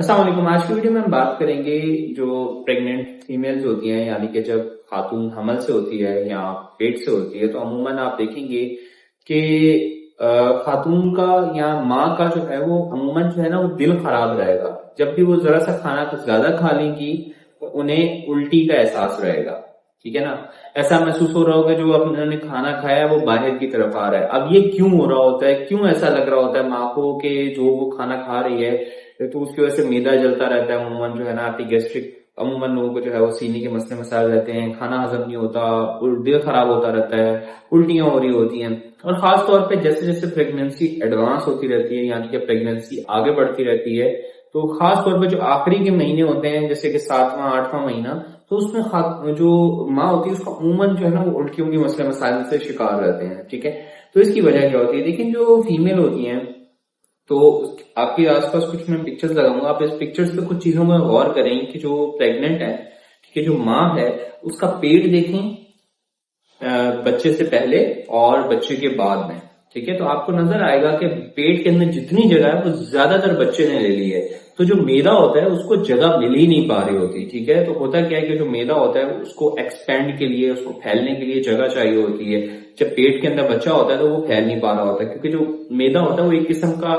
अस्सलाम वालेकुम। आज की वीडियो में हम बात करेंगे जो प्रेग्नेंट फीमेल्स होती हैं, यानी कि जब खातून हमल से होती है या पेट से होती है, तो अमूमन आप देखेंगे कि खातून का या माँ का जो है वो अमूमन जो है ना वो दिल खराब रहेगा। जब भी वो जरा सा खाना कुछ ज्यादा खा लेंगी तो उन्हें उल्टी का एहसास रहेगा। ठीक है ना। ऐसा महसूस हो रहा होगा जो उन्होंने खाना खाया वो बाहर की तरफ आ रहा है। अब ये क्यों हो रहा होता है, क्यों ऐसा लग रहा होता है माँ को कि जो वो खाना खा रही है तो उसकी वजह से मैदा जलता रहता है। अमूमन जो है ना गैस्ट्रिक, अमूमन लोगों को जो है वो सीने के मसले मसाइल रहते हैं, खाना हजम नहीं होता, दिल खराब होता रहता है, उल्टियां हो रही होती हैं। और खास तौर पे जैसे जैसे प्रेगनेंसी एडवांस होती रहती है, यानी कि प्रेगनेंसी आगे बढ़ती रहती है, तो खास तौर पे जो आखिरी के महीने होते हैं जैसे कि 7वां 8वां महीना, तो उसमें जो माँ होती है उसका अमूमन जो है ना वो उल्टियों के मसले मसाइल से शिकार रहते हैं। ठीक है। तो इसकी वजह क्या होती है, लेकिन जो फीमेल होती हैं तो आपके आसपास कुछ मैं पिक्चर्स लगाऊंगा, आप इस पिक्चर्स पे कुछ चीजों में गौर करें कि जो प्रेग्नेंट है, ठीक है, जो माँ है उसका पेट देखें बच्चे से पहले और बच्चे के बाद में। ठीक है। तो आपको नजर आएगा कि पेट के अंदर जितनी जगह है वो ज्यादातर बच्चे ने ले ली है। तो जो मैदा होता है उसको जगह मिल ही नहीं पा रही होती। ठीक है। तो होता क्या है कि जो मैदा होता है उसको एक्सपेंड के लिए, उसको फैलने के लिए जगह चाहिए होती है। जब पेट के अंदर बच्चा होता है तो वो फैल नहीं पा रहा होता है, क्योंकि जो मैदा होता है वो एक किस्म का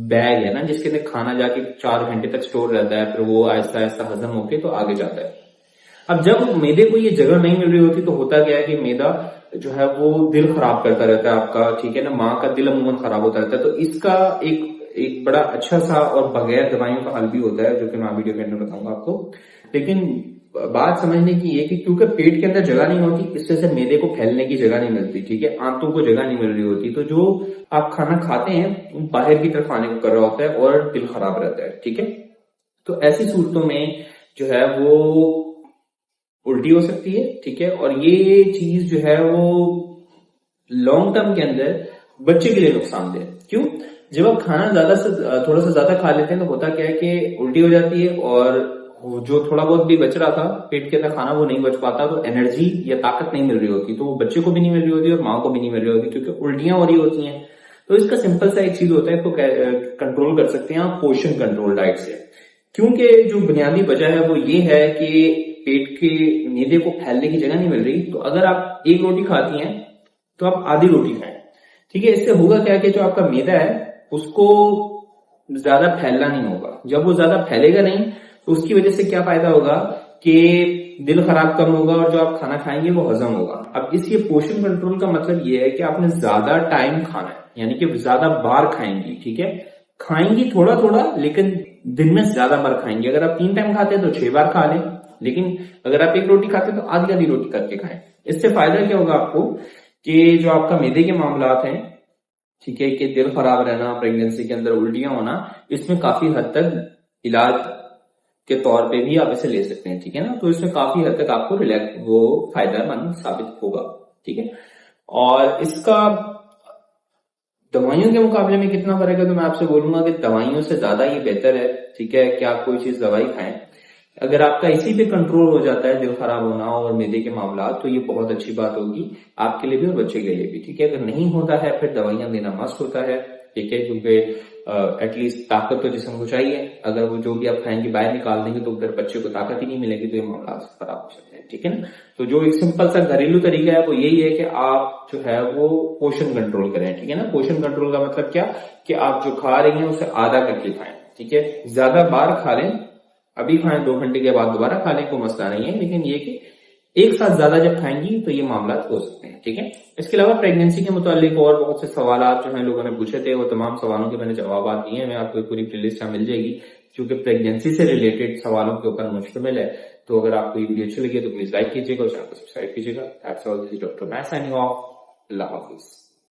बैग है ना, जिसके अंदर खाना जाके 4 घंटे तक स्टोर रहता है, फिर वो आहिस्ता आहिस्ता हजम होके तो आगे जाता है। अब जब मैदे को ये जगह नहीं मिल रही होती तो होता क्या है कि मैदा जो है वो दिल खराब करता रहता है आपका। ठीक है ना। माँ का दिल अमूमन खराब होता रहता है। तो इसका एक बड़ा अच्छा सा और बगैर दवाइयों का हल भी होता है, जो कि मैं वीडियो के अंदर बताऊंगा आपको। लेकिन बात समझने की ये कि क्योंकि पेट के अंदर जगह नहीं होती, इससे से मैदे को फैलने की जगह नहीं मिलती। ठीक है। आंतों को जगह नहीं मिल रही होती, तो जो आप खाना खाते हैं बाहर की तरफ आने को कर रहा होता है और दिल खराब रहता है। ठीक है। तो ऐसी सूरतों में जो है वो उल्टी हो सकती है। ठीक है। और ये चीज जो है वो लॉन्ग टर्म के अंदर बच्चे के लिए नुकसानदेह है। क्यों? जब आप खाना ज्यादा से थोड़ा सा ज्यादा खा लेते हैं तो होता क्या है कि उल्टी हो जाती है, और जो थोड़ा बहुत भी बच रहा था पेट के अंदर खाना वो नहीं बच पाता, तो एनर्जी या ताकत नहीं मिल रही होती, तो वो बच्चे को भी नहीं मिल रही होती और माँ को भी नहीं मिल रही होती, क्योंकि उल्टियां हो रही होती हैं। तो इसका सिंपल सा एक चीज होता है, तो कंट्रोल कर सकते हैं आप पोषण कंट्रोल डाइट से। क्योंकि जो बुनियादी वजह है वो ये है कि पेट के मैदे को फैलने की जगह नहीं मिल रही। तो अगर आप एक रोटी खाती हैं तो आप आधी रोटी खाएं। ठीक है। इससे होगा क्या कि जो आपका मैदा है उसको ज्यादा फैलना नहीं होगा। जब वो ज्यादा फैलेगा नहीं तो उसकी वजह से क्या फायदा होगा कि दिल खराब कम होगा और जो आप खाना खाएंगे वो हजम होगा। अब इस ये पोषण कंट्रोल का मतलब ये है कि आपने ज्यादा टाइम खाना है, यानी कि ज्यादा बार खाएंगी। ठीक है। खाएंगी थोड़ा थोड़ा, लेकिन दिन में ज्यादा बार खाएंगे। अगर आप 3 टाइम खाते हैं तो 6 बार खा लें, लेकिन अगर आप एक रोटी खाते हैं तो आधी आधी रोटी करके खाएं। इससे फायदा क्या होगा आपको कि जो आपका मैदे के मामलात हैं, ठीक है, कि दिल खराब रहना, प्रेगनेंसी के अंदर उल्टियां होना, इसमें काफी हद तक इलाज के तौर पे भी आप इसे ले सकते हैं। ठीक है ना। तो इसमें काफी हद तक आपको रिलैक्स वो फायदेमंद साबित होगा। ठीक है। और इसका दवाइयों के मुकाबले में कितना फर्क है, तो मैं आपसे बोलूंगा कि दवाइयों से ज्यादा ये बेहतर है। ठीक है। कि आप कोई चीज दवाई खाएं, अगर आपका इसी पे कंट्रोल हो जाता है दिल खराब होना और मैदे के मामला, तो ये बहुत अच्छी बात होगी आपके लिए भी और बच्चे के लिए भी। ठीक है। अगर नहीं होता है फिर दवाइयां देना मस्त होता है। ठीक है। क्योंकि एटलीस्ट ताकत तो जिस्म को चाहिए। अगर वो जो भी आप खाएंगे बाहर निकाल देंगे तो फिर बच्चे को ताकत ही नहीं मिलेगी, तो ये मामला खराब हो सकते हैं। ठीक है ना। तो जो एक सिंपल सा घरेलू तरीका है वो यही है कि आप जो है वो पोषण कंट्रोल करें। ठीक है ना। पोषण कंट्रोल का मतलब क्या कि आप जो खा रही हैं उसे आधा करके खाएं। ठीक है। ज्यादा बार खा लें, अभी खाएं 2 घंटे के बाद दोबारा खाने को मसला नहीं है, लेकिन ये कि एक साथ ज्यादा जब खाएंगी तो ये मामला हो सकते हैं। ठीक है। इसके अलावा प्रेगनेंसी के मुतालिक और बहुत से सवाल जो है लोगों ने पूछे थे, वो तमाम सवालों के मैंने जवाब दिए हैं। मैं आपको पूरी प्लेलिस्ट मिल जाएगी क्योंकि प्रेगनेंसी से रिलेटेड सवालों के ऊपर मुश्तमिल है। तो अगर आपको ये वीडियो अच्छी लगी तो प्लीज लाइक कीजिएगा और चैनल को सब्सक्राइब कीजिएगा। That's all, this is doctor मैं साइनिंग ऑफ। अल्लाह हाफिज।